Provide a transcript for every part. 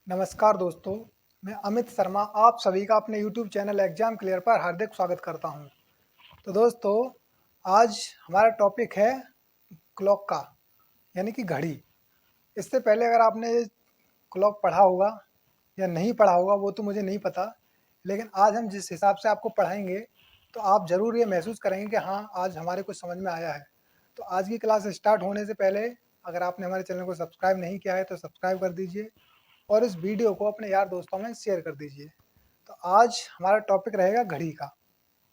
नमस्कार दोस्तों, मैं अमित शर्मा आप सभी का अपने YouTube चैनल एग्जाम क्लियर पर हार्दिक स्वागत करता हूं। तो दोस्तों, आज हमारा टॉपिक है क्लॉक का, यानी कि घड़ी। इससे पहले अगर आपने क्लॉक पढ़ा होगा या नहीं पढ़ा होगा वो तो मुझे नहीं पता, लेकिन आज हम जिस हिसाब से आपको पढ़ाएंगे तो आप ज़रूर ये महसूस करेंगे कि हाँ, आज हमारे कुछ समझ में आया है। तो आज की क्लास स्टार्ट होने से पहले अगर आपने हमारे चैनल को सब्सक्राइब नहीं किया है तो सब्सक्राइब कर दीजिए और इस वीडियो को अपने यार दोस्तों में शेयर कर दीजिए। तो आज हमारा टॉपिक रहेगा घड़ी का,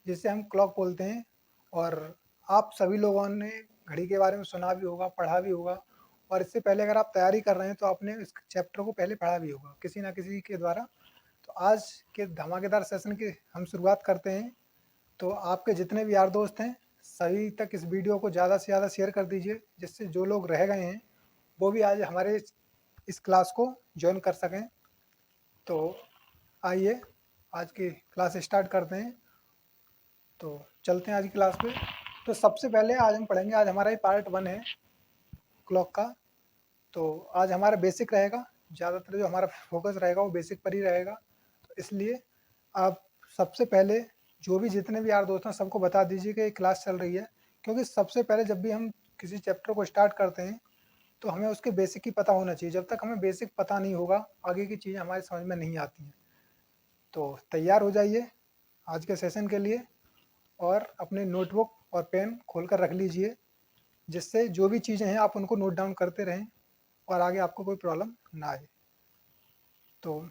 जिसे हम क्लॉक बोलते हैं। और आप सभी लोगों ने घड़ी के बारे में सुना भी होगा, पढ़ा भी होगा, और इससे पहले अगर आप तैयारी कर रहे हैं तो आपने इस चैप्टर को पहले पढ़ा भी होगा किसी ना किसी के द्वारा। तो आज के धमाकेदार सेशन की हम शुरुआत करते हैं। तो आपके जितने भी यार दोस्त हैं सभी तक इस वीडियो को ज़्यादा से ज़्यादा शेयर कर दीजिए, जिससे जो लोग रह गए हैं वो भी आज हमारे इस क्लास को ज्वाइन कर सकें। तो आइए आज की क्लास स्टार्ट करते हैं। तो चलते हैं आज की क्लास पे। तो सबसे पहले आज हम पढ़ेंगे, आज हमारा ही पार्ट 1 है क्लॉक का। तो आज हमारा बेसिक रहेगा, ज़्यादातर जो हमारा फोकस रहेगा वो बेसिक पर ही रहेगा। तो इसलिए आप सबसे पहले जो भी जितने भी यार दोस्त हैं सबको बता दीजिए कि क्लास चल रही है, क्योंकि सबसे पहले जब भी हम किसी चैप्टर को स्टार्ट करते हैं तो हमें उसके बेसिक ही पता होना चाहिए। जब तक हमें बेसिक पता नहीं होगा आगे की चीज़ें हमारे समझ में नहीं आती हैं। तो तैयार हो जाइए आज के सेशन के लिए और अपने नोटबुक और पेन खोल कर रख लीजिए, जिससे जो भी चीज़ें हैं आप उनको नोट डाउन करते रहें और आगे आपको कोई प्रॉब्लम ना आए। तो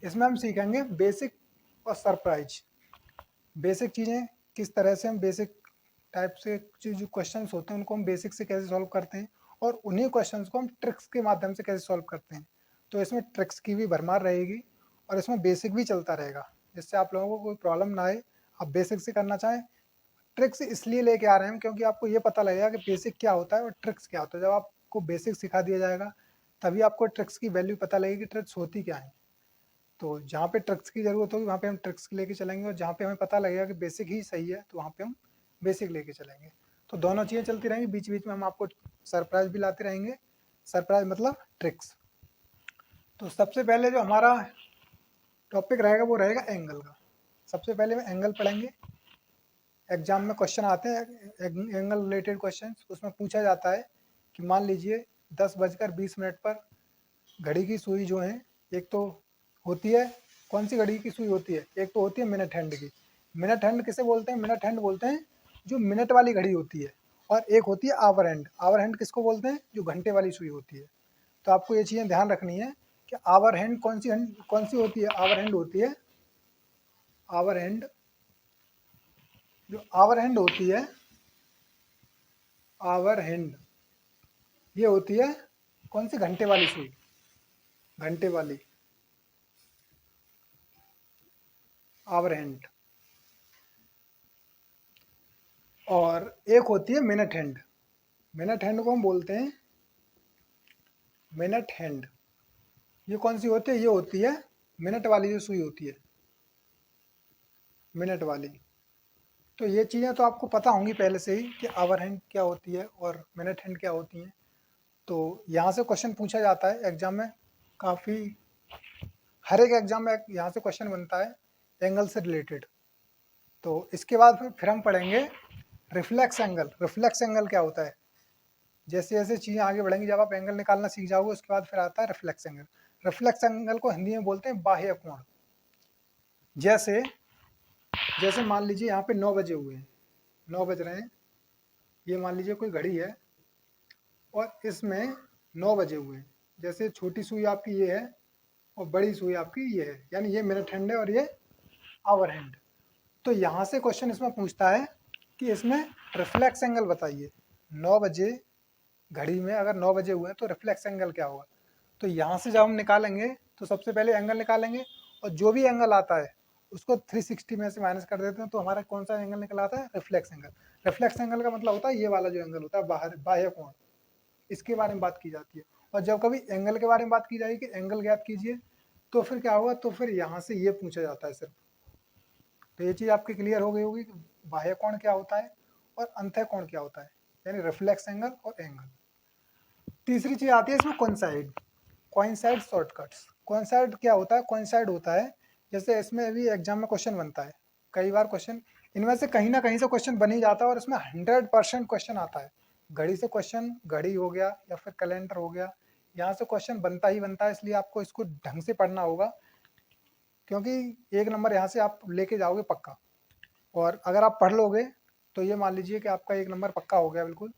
इसमें हम सीखेंगे बेसिक और सरप्राइज। बेसिक चीज़ें किस तरह से हम बेसिक टाइप से जो क्वेश्चंस होते हैं उनको हम बेसिक से कैसे सॉल्व करते हैं, और उन्हीं क्वेश्चंस को हम ट्रिक्स के माध्यम से कैसे सॉल्व करते हैं। तो इसमें ट्रिक्स की भी भरमार रहेगी और इसमें बेसिक भी चलता रहेगा, जिससे आप लोगों को कोई प्रॉब्लम ना आए। आप बेसिक से करना चाहें, ट्रिक्स इसलिए लेके आ रहे हैं हम क्योंकि आपको ये पता लगेगा कि बेसिक क्या होता है और ट्रिक्स क्या होता है। जब आपको बेसिक सिखा दिया जाएगा तभी आपको ट्रिक्स की वैल्यू पता लगेगी, ट्रिक्स होती क्या है। तो जहाँ पे ट्रिक्स की ज़रूरत होगी वहाँ पे हम ट्रिक्स लेके चलेंगे, और जहाँ पे हमें पता लगेगा कि बेसिक ही सही है तो वहाँ पे हम बेसिक लेके चलेंगे। तो दोनों चीज़ें चलती रहेंगी, बीच बीच में हम आपको सरप्राइज भी लाते रहेंगे। सरप्राइज मतलब ट्रिक्स। तो सबसे पहले जो हमारा टॉपिक रहेगा वो रहेगा एंगल का। सबसे पहले हम एंगल पढ़ेंगे। एग्जाम में क्वेश्चन आते हैं एंगल रिलेटेड क्वेश्चन। उसमें पूछा जाता है कि मान लीजिए 10:20 पर घड़ी की सुई जो है, एक तो होती है, कौन सी घड़ी की सुई होती है, एक तो होती है मिनट हैंड की। मिनट हैंड किसे बोलते हैं? मिनट हैंड बोलते हैं जो मिनट वाली घड़ी होती है। और एक होती है आवर हैंड। आवर हैंड किसको बोलते हैं? जो घंटे वाली सुई होती है। तो आपको ये चीज़ें ध्यान रखनी है कि आवर हैंड कौन सी होती है। आवर हैंड होती है, आवर हैंड, जो आवर हैंड होती है, आवर हैंड ये होती है कौन सी? घंटे वाली सुई, घंटे वाली आवर हैंड। और एक होती है मिनट हैंड। मिनट हैंड को हम बोलते हैं मिनट हैंड। ये कौन सी होती है? ये होती है मिनट वाली जो सुई होती है, मिनट वाली। तो ये चीज़ें तो आपको पता होंगी पहले से ही कि आवर हैंड क्या होती है और मिनट हैंड क्या होती हैं। तो यहाँ से क्वेश्चन पूछा जाता है एग्जाम में, काफ़ी हर एक एग्जाम में यहाँ से क्वेश्चन बनता है एंगल से रिलेटेड। तो इसके बाद फिर हम पढ़ेंगे रिफ्लेक्स एंगल। रिफ्लेक्स एंगल क्या होता है? जैसे जैसे चीज़ें आगे बढ़ेंगी, जब आप एंगल निकालना सीख जाओगे उसके बाद फिर आता है रिफ्लेक्स एंगल। रिफ्लेक्स एंगल को हिंदी में बोलते हैं बाह्य कोण। जैसे जैसे मान लीजिए यहाँ पे 9 बजे हुए हैं, 9 बज रहे हैं, ये मान लीजिए कोई घड़ी है और इसमें 9 बजे हुए हैं। जैसे छोटी सुई आपकी ये है और बड़ी सुई आपकी ये है, यानी ये मिनट हैंड है और ये आवर हैंड। तो यहाँ से क्वेश्चन इसमें पूछता है कि इसमें रिफ्लेक्स एंगल बताइए। 9 बजे घड़ी में अगर 9 बजे हुए हैं तो रिफ्लेक्स एंगल क्या होगा? तो यहाँ से जब हम निकालेंगे तो सबसे पहले एंगल निकालेंगे, और जो भी एंगल आता है उसको 360 में से माइनस कर देते हैं, तो हमारा कौन सा एंगल निकल आता है? Reflex angle. रिफ्लेक्स एंगल का मतलब होता है ये वाला जो एंगल होता है बाहर, बाह्य कोण, इसके बारे में बात की जाती है। और जब कभी एंगल के बारे में बात की जाएगी कि एंगल ज्ञात कीजिए, तो फिर क्या होगा? तो फिर यहाँ से ये पूछा जाता है सिर्फ। तो ये चीज़ आपकी क्लियर हो गई होगी कि बाह्य कोण क्या होता है और अंतः कोण क्या होता है, यानी रिफ्लेक्स एंगल और एंगल। तीसरी चीज़ आती है इसमें कोइंसाइड, कोइंसाइड शॉर्टकट्स। कोइंसाइड क्या होता है? कोइंसाइड होता है जैसे इसमें भी एग्जाम में क्वेश्चन बनता है, कई बार क्वेश्चन इनमें से कहीं ना कहीं से क्वेश्चन बन ही जाता है और इसमें 100% क्वेश्चन आता है। घड़ी से क्वेश्चन, घड़ी हो गया या फिर कैलेंडर हो गया, यहाँ से क्वेश्चन बनता ही बनता है, इसलिए आपको इसको ढंग से पढ़ना होगा, क्योंकि 1 नंबर यहाँ से आप लेके जाओगे पक्का। और अगर आप पढ़ लोगे तो ये मान लीजिए कि आपका 1 नंबर पक्का हो गया बिल्कुल।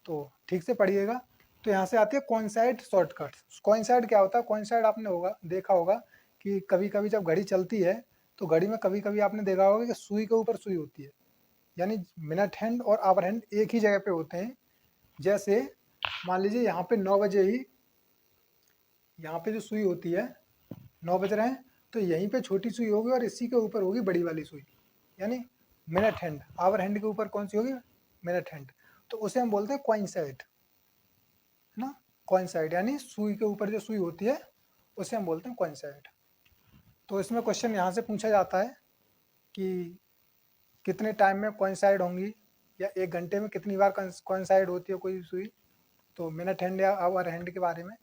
तो ठीक से पढ़िएगा। तो यहाँ से आती है कोइंसाइड शॉर्टकट्स। कोइंसाइड क्या होता है? कोइंसाइड आपने देखा होगा कि कभी कभी जब घड़ी चलती है तो घड़ी में कभी कभी आपने देखा होगा कि सुई के ऊपर सुई होती है, यानी मिनट हैंड और आवर हैंड एक ही जगह पे होते हैं। जैसे मान लीजिए यहाँ पे 9 बजे ही, यहाँ पे जो सुई होती है 9 बज रहे हैं, तो यहीं पे छोटी सुई होगी और इसी के ऊपर होगी बड़ी वाली सुई, यानी मिनट हैंड। आवर हैंड के ऊपर कौन सी होगी? Minute hand. तो उसे हम बोलते हैं कोइंसाइड, है ना। कोइंसाइड यानी सुई के ऊपर जो सुई होती है उसे हम बोलते हैं कोइंसाइड। तो इसमें क्वेश्चन यहाँ से पूछा जाता है कि कितने टाइम में कोइंसाइड होंगी, या 1 घंटे में कितनी बार कोइंसाइड होती है कोई सुई, तो मिनट हैंड या आवर हैंड के बारे में।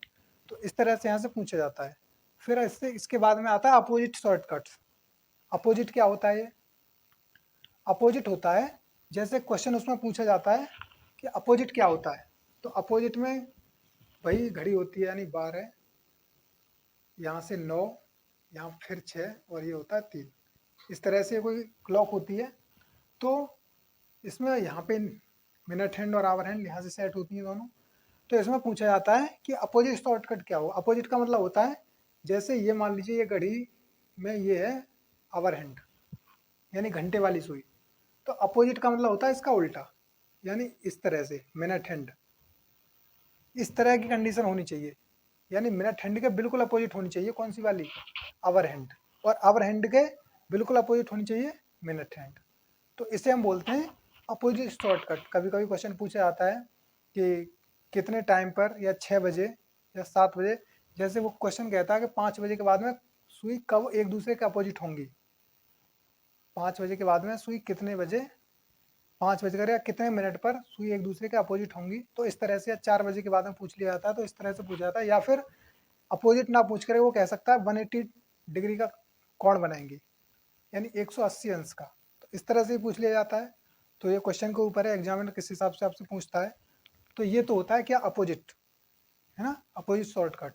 तो इस तरह से यहाँ से पूछा जाता है। फिर इसके बाद में आता है अपोजिट शॉर्टकट्स। अपोजिट क्या होता है? ये अपोजिट होता है, जैसे क्वेश्चन उसमें पूछा जाता है कि अपोजिट क्या होता है, तो अपोजिट में वही घड़ी होती है, यानी 12, यहाँ से 9, यहाँ फिर 6 और ये होता है 3। इस तरह से कोई क्लॉक होती है। तो इसमें यहाँ पे मिनट हैंड और आवर हैंड यहाँ से सेट होती हैं दोनों। तो इसमें पूछा जाता है कि अपोजिट शॉर्टकट क्या हो। अपोजिट का मतलब होता है, जैसे ये मान लीजिए ये घड़ी में ये है आवर हैंड, यानी घंटे वाली सुई, तो अपोजिट का मतलब होता है इसका उल्टा, यानी इस तरह से मिनट हैंड। इस तरह की कंडीशन होनी चाहिए, यानी मिनट हैंड के बिल्कुल अपोजिट होनी चाहिए कौन सी वाली? Hour hand. और आवर हैंड के बिल्कुल अपोजिट होनी चाहिए मिनट हैंड। तो इसे हम बोलते हैं अपोजिट शॉर्टकट। कभी कभी क्वेश्चन पूछा जाता है कि कितने टाइम पर, या 6 बजे या 7 बजे, जैसे वो क्वेश्चन कहता है कि 5 बजे के बाद में सुई कब एक दूसरे के अपोजिट होंगी। 5 बजे के बाद में सुई कितने बजे, 5 बजकर या कितने मिनट पर सुई एक दूसरे के अपोजिट होंगी। तो इस तरह से, या 4 बजे के बाद में पूछ लिया जाता है तो इस तरह से पूछा जाता है। या फिर अपोजिट ना पूछ कर वो कह सकता है 180 डिग्री का कोण बनाएंगी, यानी 180 अंश का। तो इस तरह से ही पूछ लिया जाता है। तो ये क्वेश्चन के ऊपर है, एग्जामिनर किस हिसाब से आपसे पूछता है। तो ये तो होता है क्या? अपोजिट, है ना, अपोजिट शॉर्टकट।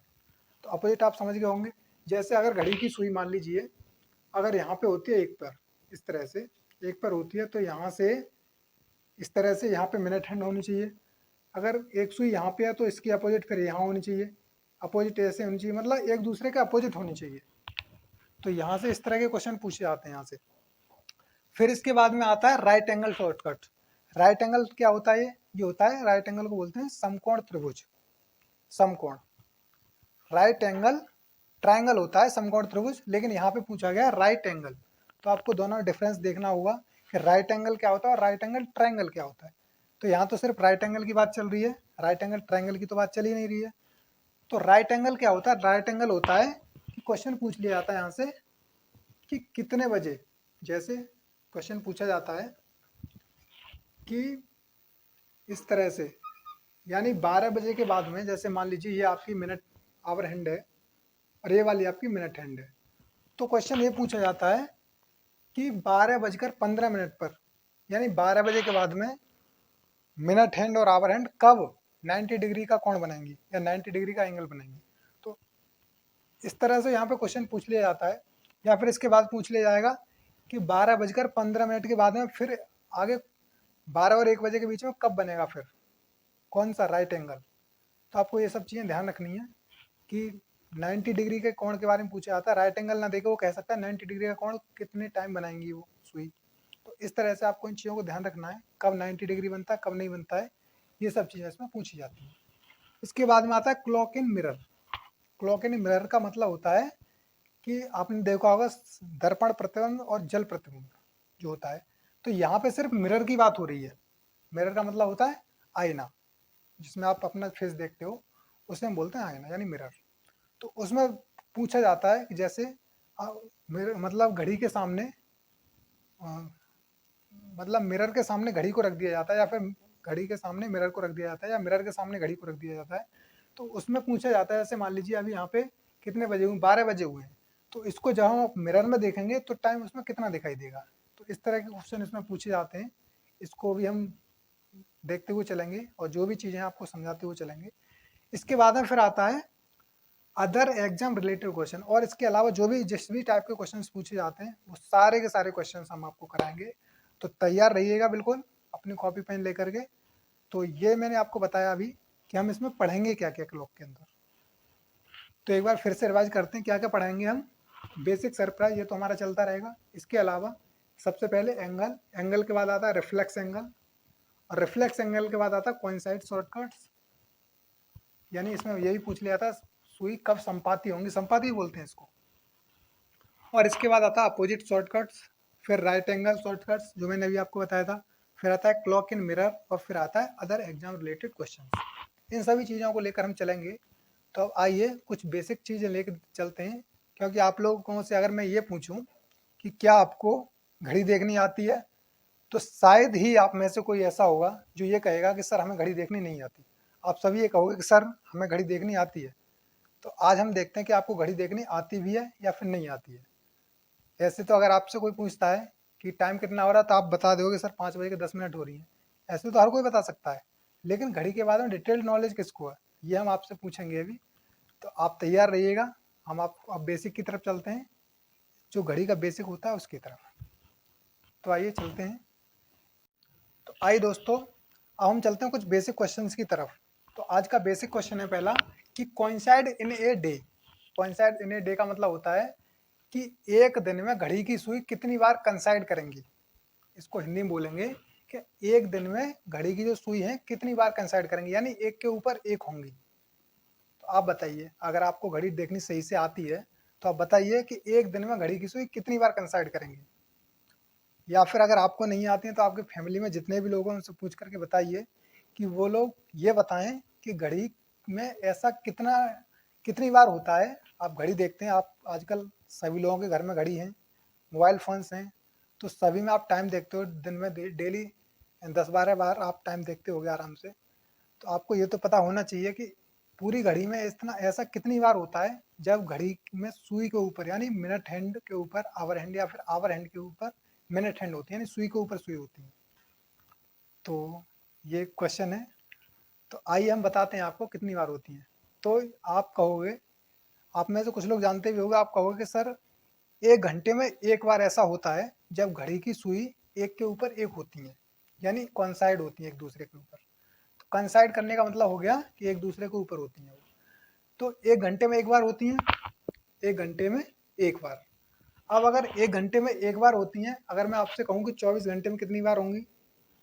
तो अपोजिट आप समझ गए होंगे। जैसे अगर घड़ी की सुई मान लीजिए अगर यहाँ पे होती है एक पर, इस तरह से एक पर होती है, तो यहाँ से इस तरह से यहाँ पे मिनट हैंड होनी चाहिए। अगर एक सुई यहाँ पे है तो इसकी अपोजिट फिर यहाँ होनी चाहिए, अपोजिट ऐसे होनी चाहिए, मतलब एक दूसरे के अपोजिट होनी चाहिए। तो यहाँ से इस तरह के क्वेश्चन पूछे जाते हैं यहाँ से। फिर इसके बाद में आता है right angle shortcut. Right angle क्या होता है? ये होता है, राइट एंगल को बोलते हैं समकोण त्रिभुज। समकोण, राइट एंगल ट्राइंगल होता है समकोण त्रिभुज, लेकिन यहाँ पे पूछा गया राइट एंगल। तो आपको दोनों डिफरेंस देखना होगा कि राइट एंगल क्या होता है और राइट एंगल ट्राइंगल क्या होता है। तो यहाँ तो सिर्फ राइट एंगल की बात चल रही है, राइट एंगल ट्राइंगल की तो बात चल ही नहीं रही है। तो राइट एंगल क्या होता है? राइट एंगल होता है कि क्वेश्चन पूछ लिया जाता है यहाँ से कि कितने बजे, जैसे क्वेश्चन पूछा जाता है कि इस तरह से, यानी 12 बजे के बाद में, जैसे मान लीजिए ये आपकी मिनट आवर हैंड है और ये वाली आपकी मिनट हैंड है। तो क्वेश्चन ये पूछा जाता है कि 12:15 पर, यानी 12 बजे के बाद में मिनट हैंड और आवर हैंड कब 90 डिग्री का कोण बनाएंगी या 90 डिग्री का एंगल बनाएंगी। तो इस तरह से यहाँ पे क्वेश्चन पूछ लिया जाता है। या फिर इसके बाद पूछ लिया जाएगा कि 12:15 के बाद में फिर आगे 12 और 1 बजे के बीच में कब बनेगा फिर कौन सा राइट एंगल। तो आपको ये सब चीज़ें ध्यान रखनी है कि 90 डिग्री के कोण के बारे में पूछा जाता है। राइट एंगल ना देखे वो कह सकता है 90 डिग्री का कोण कितने टाइम बनाएंगी वो सुई। तो इस तरह से आपको इन चीज़ों को ध्यान रखना है, कब 90 डिग्री बनता है कब नहीं बनता है, ये सब चीज़ें इसमें पूछी जाती हैं। इसके बाद में आता है clock in mirror. Clock in mirror का मतलब होता है कि आपने देखा होगा दर्पण प्रतिबिंब और जल प्रतिबिंब जो होता है, तो यहाँ पे सिर्फ मिरर की बात हो रही है। मिरर का मतलब होता है आईना, जिसमें आप अपना फेस देखते हो, उसे हम बोलते हैं आईना यानी मिरर। तो उसमें पूछा जाता है कि जैसे मिरर मतलब घड़ी के सामने, मतलब मिरर के सामने घड़ी को रख दिया जाता है, या फिर घड़ी के सामने मिरर को रख दिया जाता है, या मिरर के सामने घड़ी को रख दिया जाता है। तो उसमें पूछा जाता है, जैसे मान लीजिए अभी यहाँ पे कितने बजे हुए, 12 बजे हुए हैं। तो इसको जब हम मिरर में देखेंगे तो टाइम उसमें कितना दिखाई देगा। तो इस तरह के क्वेश्चन इसमें पूछे जाते हैं, इसको भी हम देखते हुए चलेंगे और जो भी चीज़ें आपको समझाते हुए चलेंगे। इसके बाद में फिर आता है अदर एग्जाम रिलेटेड क्वेश्चन, और इसके अलावा जो भी जिस भी टाइप के क्वेश्चन पूछे जाते हैं वो सारे के सारे क्वेश्चन हम आपको कराएंगे। तो तैयार रहिएगा बिल्कुल अपनी कॉपी पेन लेकर के। तो ये मैंने आपको बताया अभी कि हम इसमें पढ़ेंगे क्या क्या क्लॉक के अंदर। तो एक बार फिर से रिवाइज करते हैं क्या क्या पढ़ाएंगे हम। बेसिक सरप्राइज ये तो हमारा चलता रहेगा। इसके अलावा सबसे पहले एंगल, एंगल के बाद आता है रिफ्लेक्स एंगल, और रिफ्लेक्स एंगल के बाद आता है कोइंसाइड शॉर्टकट्स, यानी इसमें यही पूछ लिया था सुई कब संपाती होंगी, संपाती बोलते हैं इसको। और इसके बाद आता है अपोजिट शॉर्टकट्स, फिर राइट एंगल शॉर्टकट्स जो मैंने अभी आपको बताया था, फिर आता है क्लॉक इन मिरर, और फिर आता है अदर एग्जाम रिलेटेड क्वेश्चन। इन सभी चीज़ों को लेकर हम चलेंगे। तो अब आइए कुछ बेसिक चीज़ें लेकर चलते हैं, क्योंकि आप लोगों से अगर मैं ये पूछूं कि क्या आपको घड़ी देखनी आती है, तो शायद ही आप में से कोई ऐसा होगा जो ये कहेगा कि सर हमें घड़ी देखनी नहीं आती। आप सभी ये कहोगे कि सर हमें घड़ी देखनी आती है। तो आज हम देखते हैं कि आपको घड़ी देखनी आती भी है या फिर नहीं आती है। ऐसे तो अगर आपसे कोई पूछता है कि टाइम कितना हो रहा है तो आप बता दोगे सर 5 बजे के 10 मिनट हो रही है, ऐसे तो हर कोई बता सकता है। लेकिन घड़ी के बारे में डिटेल्ड नॉलेज किसको है, ये हम आपसे पूछेंगे अभी। तो आप तैयार रहिएगा। हम आप अब बेसिक की तरफ चलते हैं, जो घड़ी का बेसिक होता है उसकी तरफ। तो आइए चलते हैं। तो आइए दोस्तों, अब हम चलते हैं कुछ बेसिक क्वेश्चंस की तरफ। तो आज का बेसिक क्वेश्चन है पहला कि coincide in a day. Coincide in a day का मतलब होता है कि एक दिन में घड़ी की सुई कितनी बार कंसाइड करेंगी। इसको हिंदी में बोलेंगे कि एक दिन में घड़ी की जो सुई है कितनी बार कंसाइड करेंगी, यानी एक के ऊपर एक होंगी। तो आप बताइए, अगर आपको घड़ी देखनी सही से आती है तो आप बताइए कि एक दिन में घड़ी की सुई कितनी बार कंसाइड करेंगी। या फिर अगर आपको नहीं आती है तो आपके फैमिली में जितने भी लोग हैं उनसे पूछ करके बताइए कि वो लोग ये बताएं कि घड़ी में ऐसा कितनी बार होता है। आप घड़ी देखते हैं, आप आजकल सभी लोगों के घर में घड़ी हैं, मोबाइल फ़ोन्स हैं, तो सभी में आप टाइम देखते हो दिन में डेली 10-12 बार आप टाइम देखते होगे आराम से। तो आपको ये तो पता होना चाहिए कि पूरी घड़ी में इतना ऐसा कितनी बार होता है जब घड़ी में सुई के ऊपर यानी मिनट हैंड के ऊपर आवर हैंड, या फिर आवर हैंड के ऊपर मिनट हैंड होती है, यानी सुई के ऊपर सुई होती है। तो ये क्वेश्चन है। तो आइए हम बताते हैं आपको कितनी बार होती हैं। तो आप कहोगे, आप में से कुछ लोग जानते भी होंगे, आप कहोगे कि सर 1 घंटे में एक बार ऐसा होता है जब घड़ी की सुई एक के ऊपर एक होती है, यानी कॉन्साइड होती है एक दूसरे के ऊपर। तो कंसाइड करने का मतलब हो गया कि एक दूसरे के ऊपर होती हैं वो। तो 1 घंटे में एक बार होती हैं, 1 घंटे में एक बार। अब अगर 1 घंटे में एक बार होती हैं, अगर मैं आपसे कहूँ कि 24 घंटे में कितनी बार होंगी,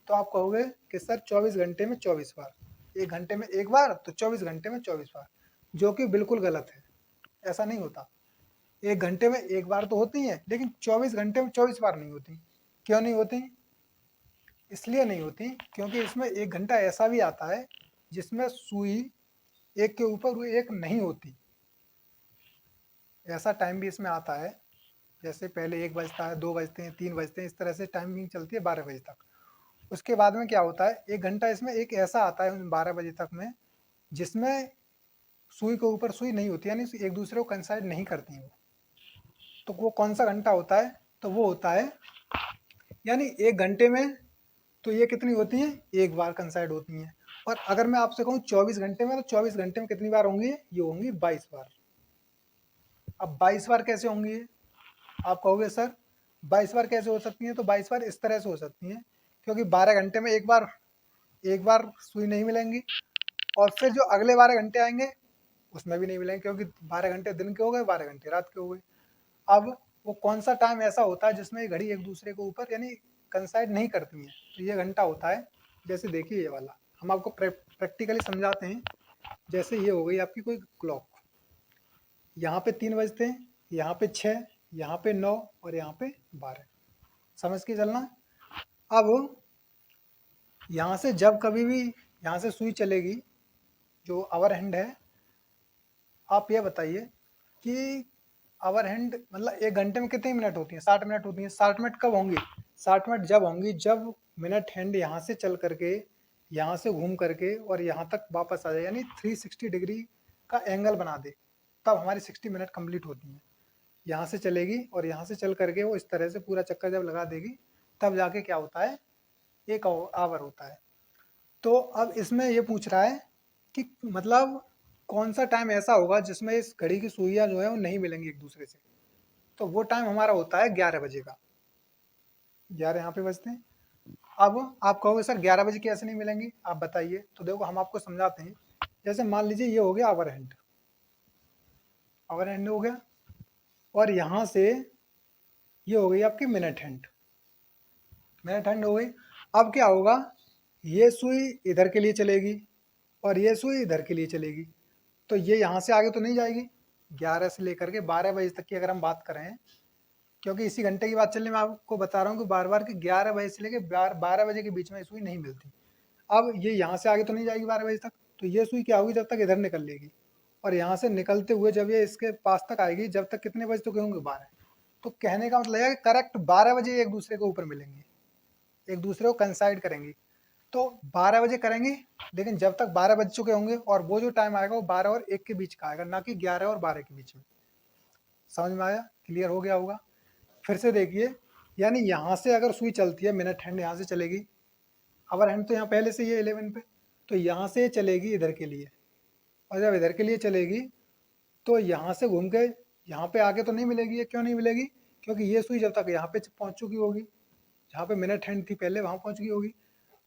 तो आप कहोगे कि सर 24 घंटे में 24 बार। 1 घंटे में एक बार तो 24 घंटे में 24 बार, जो कि बिल्कुल गलत है। ऐसा नहीं होता। 1 घंटे में एक बार तो होती हैं, लेकिन 24 घंटे में 24 बार नहीं होती। क्यों नहीं होती? इसलिए नहीं होती क्योंकि इसमें 1 घंटा ऐसा भी आता है जिसमें सुई एक के ऊपर एक नहीं होती। ऐसा टाइम भी इसमें आता है, जैसे पहले 1 बजता है, 2 बजते हैं, 3 बजते हैं, इस तरह से टाइमिंग चलती है 12 बजे तक। उसके बाद में क्या होता है, 1 घंटा इसमें एक ऐसा आता है 12 बजे तक में जिसमें सुई के ऊपर सुई नहीं होती, यानी एक दूसरे को कंसाइड नहीं करती वो। तो वो कौन सा घंटा होता है? तो वो होता है, यानी 1 घंटे में तो ये कितनी होती हैं, एक बार कंसाइड होती हैं। और अगर मैं आपसे कहूँ 24 घंटे में, तो 24 घंटे में कितनी बार होंगी? ये होंगी 22 बार। अब 22 बार कैसे होंगी ये? आप कहोगे सर 22 बार कैसे हो सकती हैं? तो 22 बार इस तरह से हो सकती हैं, क्योंकि 12 घंटे में एक बार सुई नहीं मिलेंगी, और फिर जो अगले 12 घंटे आएंगे उसमें भी नहीं मिलेंगे, क्योंकि 12 घंटे दिन के हो गए, 12 घंटे रात के हो गए। अब वो कौन सा टाइम ऐसा होता है जिसमें ये घड़ी एक दूसरे के ऊपर यानी कंसाइड नहीं करती हैं? तो ये घंटा होता है, जैसे देखिए ये वाला, हम आपको प्रैक्टिकली समझाते हैं। जैसे ये हो गई आपकी कोई क्लॉक, यहाँ पे 3 बजते हैं, यहाँ पे 6, यहाँ पे 9 और यहाँ पे 12। समझ के चलना। अब यहाँ से जब कभी भी यहाँ से सुई चलेगी, जो आवर हैंड है, आप ये बताइए कि आवर हैंड मतलब 1 घंटे में कितनी मिनट होती हैं? 60 मिनट होती हैं। 60 मिनट कब होंगी? 60 मिनट जब होंगी जब मिनट हैंड यहाँ से चल करके, यहाँ से घूम करके और यहाँ तक वापस आ जाए, यानी 360 डिग्री का एंगल बना दे, तब हमारी 60 मिनट कंप्लीट होती हैं। यहाँ से चलेगी और यहाँ से चल करके वो इस तरह से पूरा चक्कर जब लगा देगी तब जाके क्या होता है, 1 आवर होता है। तो अब इसमें ये पूछ रहा है कि मतलब कौन सा टाइम ऐसा होगा जिसमें इस घड़ी की सुइयाँ जो है वो नहीं मिलेंगी एक दूसरे से। तो वो टाइम हमारा होता है 11 बजे का। 11 यहाँ पे बजते हैं। अब आप कहोगे सर 11 बजे कैसे नहीं मिलेंगी, आप बताइए। तो देखो हम आपको समझाते हैं। जैसे मान लीजिए ये हो गया आवर हैंड, आवर हैंड हो गया, और यहाँ से ये हो गई आपकी मिनट हैंड, मिनट हैंड हो गई। अब क्या होगा, ये सुई इधर के लिए चलेगी और ये सुई इधर के लिए चलेगी। तो ये यहाँ से आगे तो नहीं जाएगी। 11 से लेकर के 12 बजे तक की अगर हम बात करें, क्योंकि इसी घंटे की बात चल रही, मैं आपको बता रहा हूँ कि बार बार कि 11 बजे से लेकर 12 बजे के बीच में सुई नहीं मिलती। अब ये यहाँ से आगे तो नहीं जाएगी 12 बजे तक, तो ये सुई क्या होगी, जब तक इधर निकल लेगी, और यहाँ से निकलते हुए जब ये इसके पास तक आएगी, जब तक कितने बजे तक होंगे, 12। तो कहने का मतलब है कि करेक्ट 12 बजे एक दूसरे के ऊपर मिलेंगे, एक दूसरे को कंसाइड करेंगी। तो 12 बजे करेंगे, लेकिन जब तक 12 बज चुके होंगे, और वो जो टाइम आएगा वो 12 और 1 के बीच का आएगा, ना कि 11 और 12 के बीच में। समझ में आया, क्लियर हो गया होगा। फिर से देखिए, यानी यहाँ से अगर सुई चलती है, मिनट हैंड यहाँ से चलेगी, आवर हैंड तो यहाँ पहले से ही है 11 पे, तो यहाँ से चलेगी इधर के लिए, और जब इधर के लिए चलेगी तो यहाँ से घूम के यहाँ पे आके तो नहीं मिलेगी। ये क्यों नहीं मिलेगी, क्योंकि ये सुई जब तक यहाँ पे पहुँच चुकी होगी, जहाँ पे मिनट हैंड थी पहले वहाँ पहुँच गई होगी।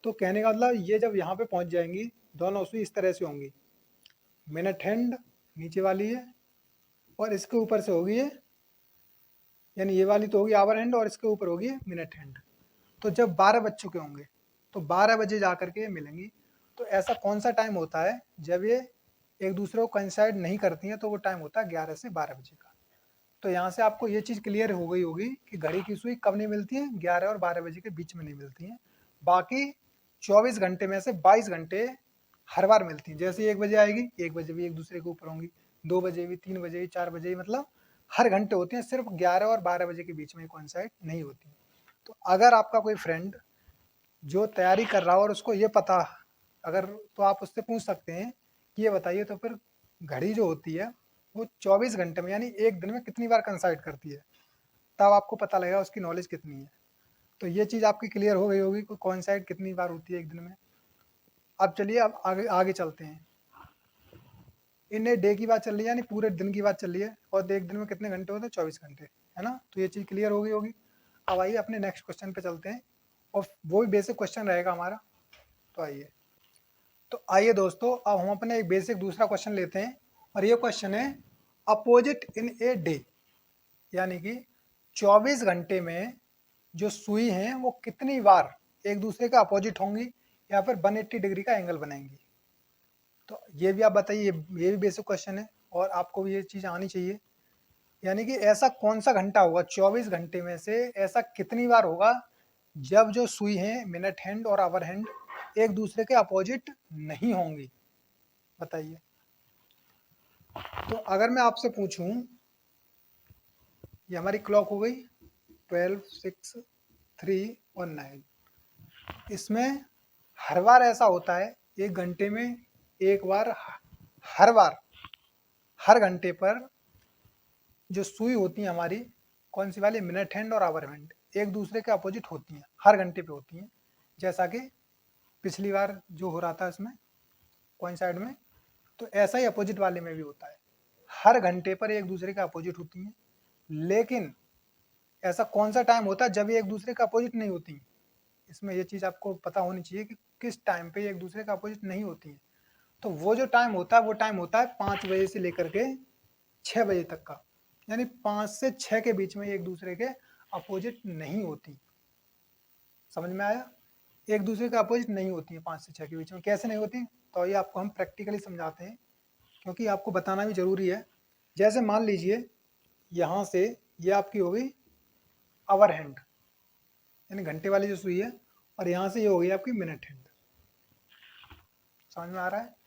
तो कहने का मतलब ये जब यहाँ पे पहुँच जाएंगी, दोनों सुई इस तरह से होंगी, मिनट हैंड नीचे वाली है और इसके ऊपर से होगी ये, यानी ये वाली तो होगी आवर हैंड और इसके ऊपर होगी मिनट हैंड। तो जब 12 बज चुके होंगे तो 12 बजे जा करके मिलेंगी। तो ऐसा कौन सा टाइम होता है जब ये एक दूसरे को कंसाइड नहीं करती हैं, तो वो टाइम होता है 11 से 12 बजे का। तो यहाँ से आपको ये चीज़ क्लियर हो गई होगी कि घड़ी की सुई कब नहीं मिलती है, 11 और 12 बजे के बीच में नहीं मिलती हैं। बाकी 24 घंटे में से 22 घंटे हर बार मिलती हैं। जैसे 1 बजे आएगी, 1 बजे भी एक दूसरे के ऊपर होंगी, 2 बजे भी, 3 बजे भी, 4 बजे भी, मतलब हर घंटे होती हैं। सिर्फ 11 और 12 बजे के बीच में कोइंसाइड नहीं होती। तो अगर आपका कोई फ्रेंड जो तैयारी कर रहा हो और उसको ये पता अगर, तो आप उससे पूछ सकते हैं कि ये बताइए तो फिर घड़ी जो होती है वो 24 घंटे में यानी एक दिन में कितनी बार कंसाइड करती है, तब आपको पता लगेगा उसकी नॉलेज कितनी है। तो ये चीज़ आपकी क्लियर हो गई होगी कि कोइंसाइड कितनी बार होती है एक दिन में। अब चलिए, अब आगे आगे चलते हैं। इन ए डे की बात चल रही है, यानी पूरे दिन की बात चल रही है, और एक दिन में कितने घंटे होते हैं, 24 घंटे, है ना। तो ये चीज़ क्लियर हो गई होगी। अब आइए अपने नेक्स्ट क्वेश्चन पे चलते हैं, और वो भी बेसिक क्वेश्चन रहेगा हमारा। तो आइए दोस्तों, अब हम अपने एक बेसिक दूसरा क्वेश्चन लेते हैं, और ये क्वेश्चन है अपोजिट इन ए डे, यानी कि 24 घंटे में जो सुई हैं वो कितनी बार एक दूसरे के अपोजिट होंगी या फिर 180 डिग्री का एंगल बनाएंगी। तो ये भी आप बताइए, ये भी बेसिक क्वेश्चन है और आपको भी ये चीज़ आनी चाहिए। यानी कि ऐसा कौन सा घंटा होगा 24 घंटे में से, ऐसा कितनी बार होगा जब जो सुई है मिनट हैंड और आवर हैंड एक दूसरे के अपोजिट नहीं होंगी, बताइए। तो अगर मैं आपसे पूछूं, ये हमारी क्लॉक हो गई 12, 6, 3 और 9। इसमें हर बार ऐसा होता है, एक घंटे में एक बार, हर बार, हर घंटे पर जो सुई होती है हमारी, कौन सी वाली, मिनट हैंड और आवर हैंड, एक दूसरे के अपोजिट होती हैं, हर घंटे पे होती हैं। जैसा कि पिछली बार जो हो रहा था इसमें कोइंसाइड में, तो ऐसा ही अपोजिट वाले में भी होता है, हर घंटे पर एक दूसरे के अपोजिट होती हैं। लेकिन ऐसा कौन सा टाइम होता है जब ये एक दूसरे के अपोजिट नहीं होती। इसमें ये चीज़ आपको पता होनी चाहिए कि किस टाइम पे एक दूसरे के अपोजिट नहीं होती हैं। तो वो जो टाइम होता है वो टाइम होता है 5 बजे से लेकर के 6 बजे तक का, यानी 5 से 6 के बीच में एक दूसरे के अपोजिट नहीं होती। समझ में आया, एक दूसरे के अपोजिट नहीं होती है 5 से 6 के बीच में। कैसे नहीं होती, तो ये आपको हम प्रैक्टिकली समझाते हैं, क्योंकि आपको बताना भी जरूरी है। जैसे मान लीजिए यहाँ से ये आपकी हो गई आवर हैंड, यानी घंटे वाली जो सुई है, और यहाँ से ये हो गई आपकी मिनट हैंड। समझ में आ रहा है।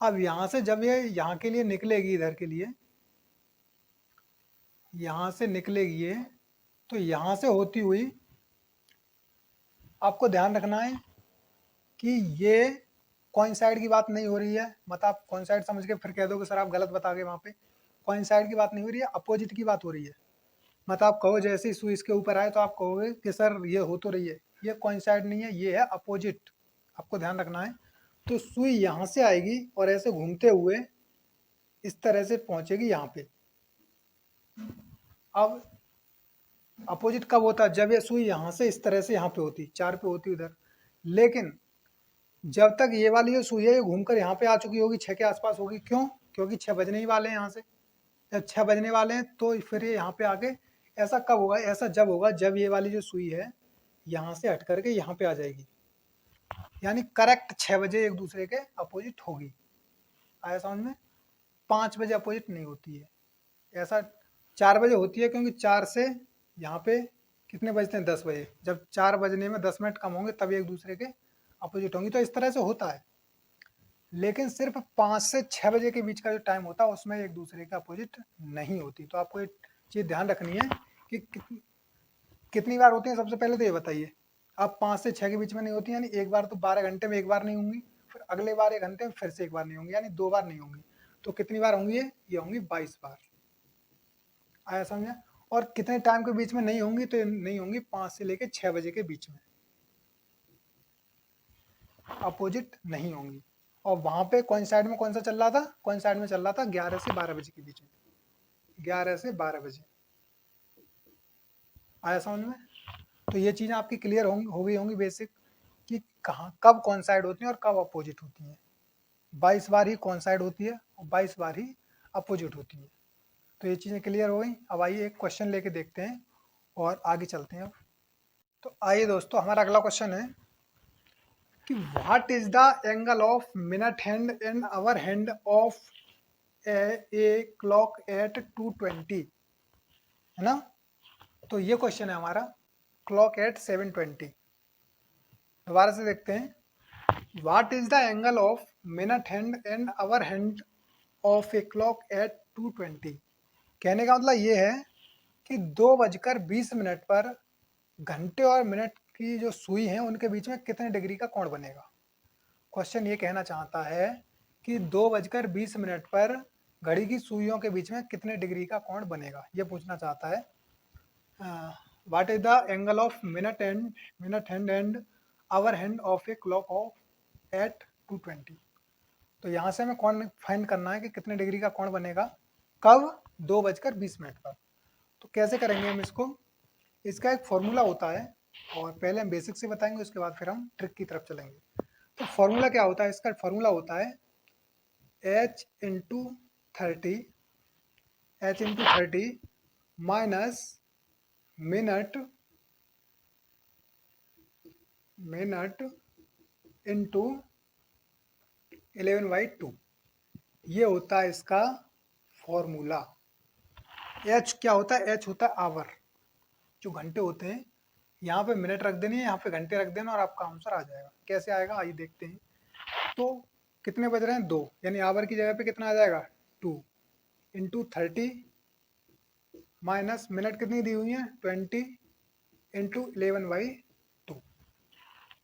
अब यहाँ से जब ये यहाँ के लिए निकलेगी, इधर के लिए यहाँ से निकलेगी ये, तो यहाँ से होती हुई आपको ध्यान रखना है कि ये कोइंसाइड की बात नहीं हो रही है, मत आप कोइंसाइड समझ के फिर कह दो कि सर आप गलत बता गए वहाँ पे। कोइंसाइड की बात नहीं हो रही है, अपोजिट की बात हो रही है। मतलब आप कहो जैसे ही सुई इसके ऊपर आए तो आप कहोगे कि सर ये हो तो रही है, ये कोइंसाइड नहीं है, ये है अपोजिट। आपको ध्यान रखना है। तो सुई यहाँ से आएगी और ऐसे घूमते हुए इस तरह से पहुंचेगी यहाँ पे। अब अपोजिट कब होता है? जब ये सुई यहाँ से इस तरह से यहाँ पे होती, 4 पे होती उधर। लेकिन जब तक ये वाली जो सुई है ये घूमकर यहाँ पे आ चुकी होगी, 6 के आसपास होगी। क्यों? क्योंकि 6 बजने ही वाले हैं यहाँ से। जब 6 बजने वाले हैं तो फिर ये यहाँ पे आके, ऐसा कब होगा? ऐसा जब होगा जब ये वाली जो सुई है यहाँ से हट करके यहाँ पे आ जाएगी, यानी करेक्ट 6 बजे एक दूसरे के अपोजिट होगी। आया समझ में? 5 बजे अपोजिट नहीं होती है, ऐसा 4 बजे होती है, क्योंकि 4 से यहाँ पे कितने बजते हैं? 10 बजे। जब 4 बजने में 10 मिनट कम होंगे तब एक दूसरे के अपोजिट होंगी। तो इस तरह से होता है। लेकिन सिर्फ 5 से 6 बजे के बीच का जो टाइम होता है उसमें एक दूसरे के अपोजिट नहीं होती। तो आपको एक चीज़ ध्यान रखनी है कि कितनी बार होती है। सबसे पहले तो ये बताइए, अब 5 से 6 के बीच में नहीं होती, यानी एक बार तो 12 घंटे में एक बार नहीं होंगी, फिर अगले बार 1 घंटे में फिर से एक बार नहीं होंगी, यानी 2 बार नहीं होंगी। तो कितनी बार होंगी? ये होंगी 22 बार। आया समझे? और कितने टाइम के बीच में नहीं होंगी? तो नहीं होंगी 5 से लेकर 6 बजे के बीच में अपोजिट नहीं होंगी। और वहां पे कोइंसाइड में कौन सा चल रहा था? कोइंसाइड में चल रहा था 11 से 12 बजे के बीच में, 11 से 12 बजे। आया समझ में? तो ये चीज़ें आपकी क्लियर हो गई होंगी बेसिक, कि कहाँ कब कोइंसाइड होती हैं और कब अपोजिट होती हैं। 22 बार ही कोइंसाइड होती है और 22 बार ही अपोजिट होती है। तो ये चीज़ें क्लियर हो गई। अब आइए एक क्वेश्चन लेके देखते हैं और आगे चलते हैं। अब तो आइए दोस्तों, हमारा अगला क्वेश्चन है कि what is the angle of minute hand and hour hand of a clock at 2:20, है ना? तो ये क्वेश्चन है हमारा, क्लॉक एट 7:20। दोबारा से देखते हैं, what is the angle of minute hand and hour hand of a clock at 2:20। कहने का मतलब ये है कि 2:20 पर घंटे और मिनट की जो सुई है उनके बीच में कितने डिग्री का कोण बनेगा। क्वेश्चन ये कहना चाहता है कि 2:20 पर घड़ी की सुइयों के बीच में कितने डिग्री का कोण बनेगा, ये पूछना चाहता है। What is the angle of minute hand and hour hand of a clock of at 2:20। तो यहाँ से हमें कोण फाइंड करना है कि कितने डिग्री का कोण बनेगा, कब? 2:20 पर। तो कैसे करेंगे हम इसको? इसका एक फॉर्मूला होता है, और पहले हम बेसिक से बताएंगे, उसके बाद फिर हम ट्रिक की तरफ चलेंगे। तो फॉर्मूला क्या होता है? इसका फॉर्मूला होता है h/30 माइनस मिनट इंटू 11/2। ये होता है इसका फॉर्मूला। h क्या होता है? h होता है आवर, जो घंटे होते हैं। यहाँ पे मिनट रख देनी है, यहाँ पे घंटे रख देना और आपका आंसर आ जाएगा। कैसे आएगा आइए देखते हैं। तो कितने बज रहे हैं? 2, यानी आवर की जगह पे कितना आ जाएगा? 2 इंटू 30 माइनस मिनट कितनी दी हुई है? 20 इंटू 11/2।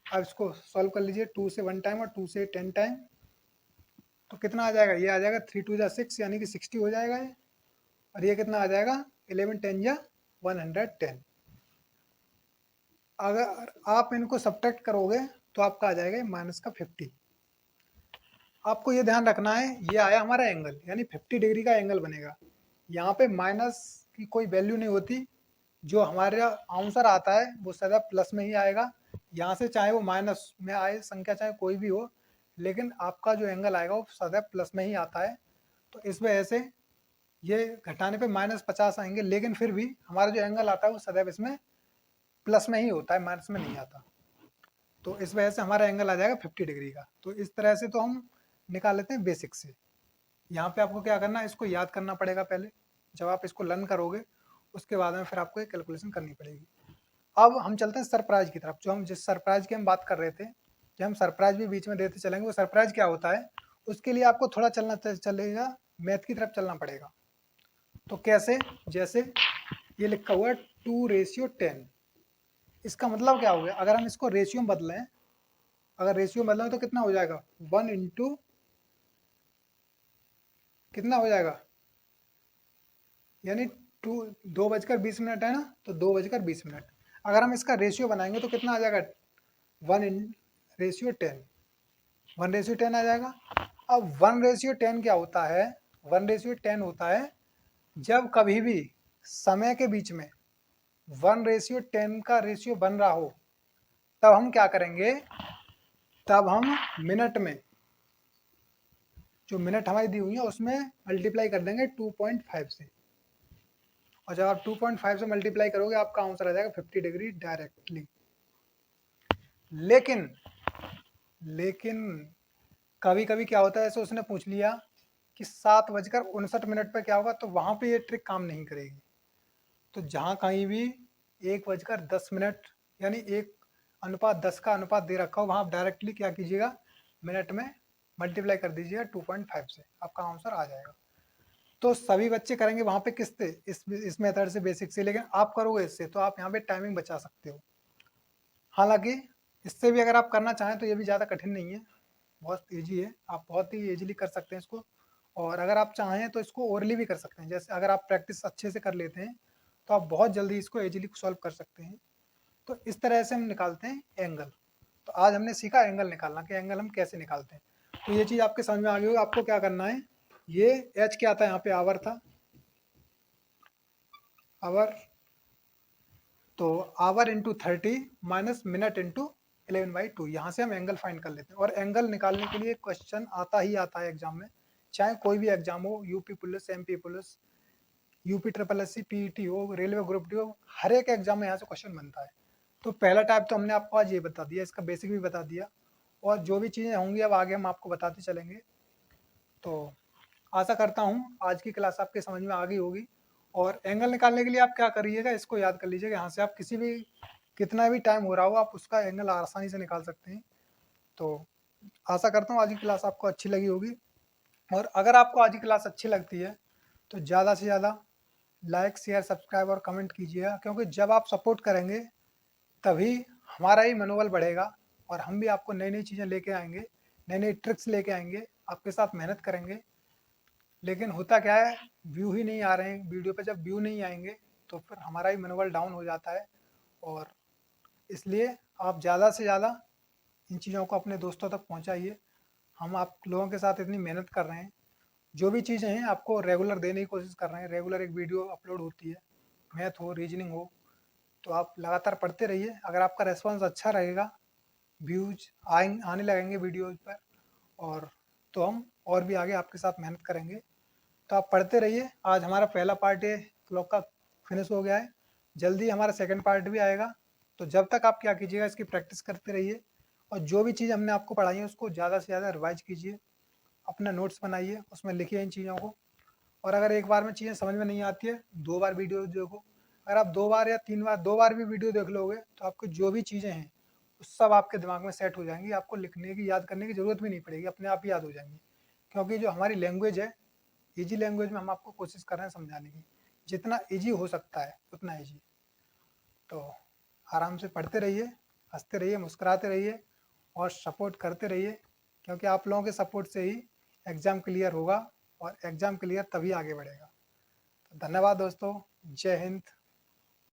अब इसको सॉल्व कर लीजिए, 2 से 1 टाइम और 2 से 10 टाइम। तो कितना आ जाएगा? ये आ जाएगा 3 2 6, यानी कि 60 हो जाएगा ये। और ये कितना आ जाएगा? 11 10 या 110। अगर आप इनको सब्ट्रैक्ट करोगे तो आपका आ जाएगा माइनस का 50। आपको ये ध्यान रखना है, ये आया हमारा एंगल, यानी 50 डिग्री का एंगल बनेगा। यहाँ पे माइनस की कोई वैल्यू नहीं होती, जो हमारा आंसर आता है वो सदा प्लस में ही आएगा। यहाँ से चाहे वो माइनस में आए संख्या, चाहे कोई भी हो, लेकिन आपका जो एंगल आएगा वो सदा प्लस में ही आता है। तो इस वजह से ये घटाने पे -50 आएंगे, लेकिन फिर भी हमारा जो एंगल आता है वो सदैव इसमें प्लस में ही होता है, माइनस में नहीं आता। तो इस वजह से हमारा एंगल आ जाएगा 50 डिग्री का। तो इस तरह से तो हम निकाल लेते हैं बेसिक से। यहाँ पे आपको क्या करना है? इसको याद करना पड़ेगा पहले। जब आप इसको लर्न करोगे उसके बाद में फिर आपको एक कैलकुलेशन करनी पड़ेगी। अब हम चलते हैं सरप्राइज की तरफ। जो हम जिस सरप्राइज की हम बात कर रहे थे, कि हम सरप्राइज भी बीच में देते चलेंगे, वो सरप्राइज क्या होता है उसके लिए आपको थोड़ा चलेगा, मैथ की तरफ चलना पड़ेगा। तो कैसे? जैसे ये लिखा हुआ है 2:10। इसका मतलब क्या हो गया? अगर हम इसको रेशियो में बदलें, अगर रेशियो में बदलें तो कितना हो जाएगा? 1 इंटू कितना हो जाएगा? यानी 2:20 है ना, तो 2:20। अगर हम इसका रेशियो बनाएंगे तो कितना आ जाएगा, 1:10, 1:10 आ जाएगा। अब 1:10 क्या होता है, 1:10 होता है जब कभी भी समय के बीच में 1:10 का रेशियो बन रहा हो, तब हम क्या करेंगे, तब हम मिनट में, जो मिनट हमारी दी हुई है उसमें मल्टीप्लाई कर देंगे 2.5 से, और जब आप 2.5 से मल्टीप्लाई करोगे आपका आंसर आ जाएगा 50 डिग्री डायरेक्टली। लेकिन लेकिन कभी कभी क्या होता है, जैसे उसने पूछ लिया कि 7:59 पर क्या होगा, तो वहां पे ये ट्रिक काम नहीं करेगी। तो जहां कहीं भी 1:10 यानी 1:10 का अनुपात दे रखा हो, वहां आप डायरेक्टली क्या कीजिएगा, मिनट में मल्टीप्लाई कर दीजिएगा 2.5 से, आपका आंसर आ जाएगा। तो सभी बच्चे करेंगे वहां पे किससे, इस मेथड से, बेसिक से, लेकिन आप करोगे इससे तो आप यहाँ पे टाइमिंग बचा सकते हो। हालांकि इससे भी अगर आप करना चाहें तो ये भी ज़्यादा कठिन नहीं है, बहुत ईजी है, आप बहुत ही ईजिली कर सकते हैं इसको। और अगर आप चाहें तो इसको ओरली भी कर सकते हैं, जैसे अगर आप प्रैक्टिस अच्छे से कर लेते हैं तो आप बहुत जल्दी इसको ईजिली सॉल्व कर सकते हैं। तो इस तरह से हम निकालते हैं एंगल। तो आज हमने सीखा एंगल निकालना, कि एंगल हम कैसे निकालते हैं। तो ये चीज़ आपके समझ में आ गई होगी। आपको क्या करना है, ये एच क्या था, यहाँ पे आवर था, आवर, तो our into 30 minus minute into 11/2, यहाँ से हम एंगल फाइंड कर लेते हैं। और एंगल निकालने के लिए क्वेश्चन आता ही आता है एग्जाम में, चाहे कोई भी एग्जाम हो, UP police, MP police, UP triple S C, PET हो, रेलवे ग्रुप डी हो, हर एक एग्जाम में यहाँ से क्वेश्चन बनता है। तो पहला टाइप तो हमने आपको आज ये बता दिया, इसका बेसिक भी बता दिया, और जो भी चीज़ें होंगी अब आगे हम आपको बताते चलेंगे। तो आशा करता हूँ आज की क्लास आपके समझ में आ गई होगी। और एंगल निकालने के लिए आप क्या करिएगा, इसको याद कर लीजिएगा, यहाँ से आप किसी भी, कितना भी टाइम हो रहा हो, आप उसका एंगल आसानी से निकाल सकते हैं। तो आशा करता हूँ आज की क्लास आपको अच्छी लगी होगी। और अगर आपको आज की क्लास अच्छी लगती है तो ज़्यादा से ज़्यादा लाइक, शेयर, सब्सक्राइब और कमेंट कीजिएगा, क्योंकि जब आप सपोर्ट करेंगे तभी हमारा ही मनोबल बढ़ेगा, और हम भी आपको नई नई चीज़ें लेके आएंगे, नई नई ट्रिक्स लेके आएंगे, आपके साथ मेहनत करेंगे। लेकिन होता क्या है, व्यू ही नहीं आ रहे हैं वीडियो पे, जब व्यू नहीं आएंगे तो फिर हमारा ही मनोबल डाउन हो जाता है। और इसलिए आप ज़्यादा से ज़्यादा इन चीज़ों को अपने दोस्तों तक पहुंचाइए। हम आप लोगों के साथ इतनी मेहनत कर रहे हैं, जो भी चीज़ें हैं आपको रेगुलर देने की कोशिश कर रहे हैं, रेगुलर एक वीडियो अपलोड होती है, मैथ हो, रीजनिंग हो, तो आप लगातार पढ़ते रहिए। अगर आपका रेस्पॉन्स अच्छा रहेगा, व्यूज आने लगेंगे वीडियोज पर, और तो हम और भी आगे आपके साथ मेहनत करेंगे। तो आप पढ़ते रहिए। आज हमारा पहला पार्ट ये क्लॉक का फिनिश हो गया है, जल्दी हमारा सेकंड पार्ट भी आएगा। तो जब तक आप क्या कीजिएगा, इसकी प्रैक्टिस करते रहिए, और जो भी चीज़ हमने आपको पढ़ाई है उसको ज़्यादा से ज़्यादा रिवाइज कीजिए, अपना नोट्स बनाइए, उसमें लिखिए इन चीज़ों को। और अगर एक बार में चीज़ें समझ में नहीं आती है, 2 बार वीडियो देखो। अगर आप 2 बार या 3 बार, 2 बार भी वीडियो देख लोगे तो आपको जो भी चीज़ें हैं सब आपके दिमाग में सेट हो जाएंगी, आपको लिखने की, याद करने की ज़रूरत भी नहीं पड़ेगी, अपने आप ही याद हो जाएंगी। क्योंकि जो हमारी लैंग्वेज है, इजी लैंग्वेज में हम आपको कोशिश कर रहे हैं समझाने की, जितना इजी हो सकता है उतना इजी। तो आराम से पढ़ते रहिए, हंसते रहिए, मुस्कुराते रहिए, और सपोर्ट करते रहिए, क्योंकि आप लोगों के सपोर्ट से ही एग्ज़ाम क्लियर होगा, और एग्ज़ाम क्लियर तभी आगे बढ़ेगा। तो धन्यवाद दोस्तों, जय हिंद।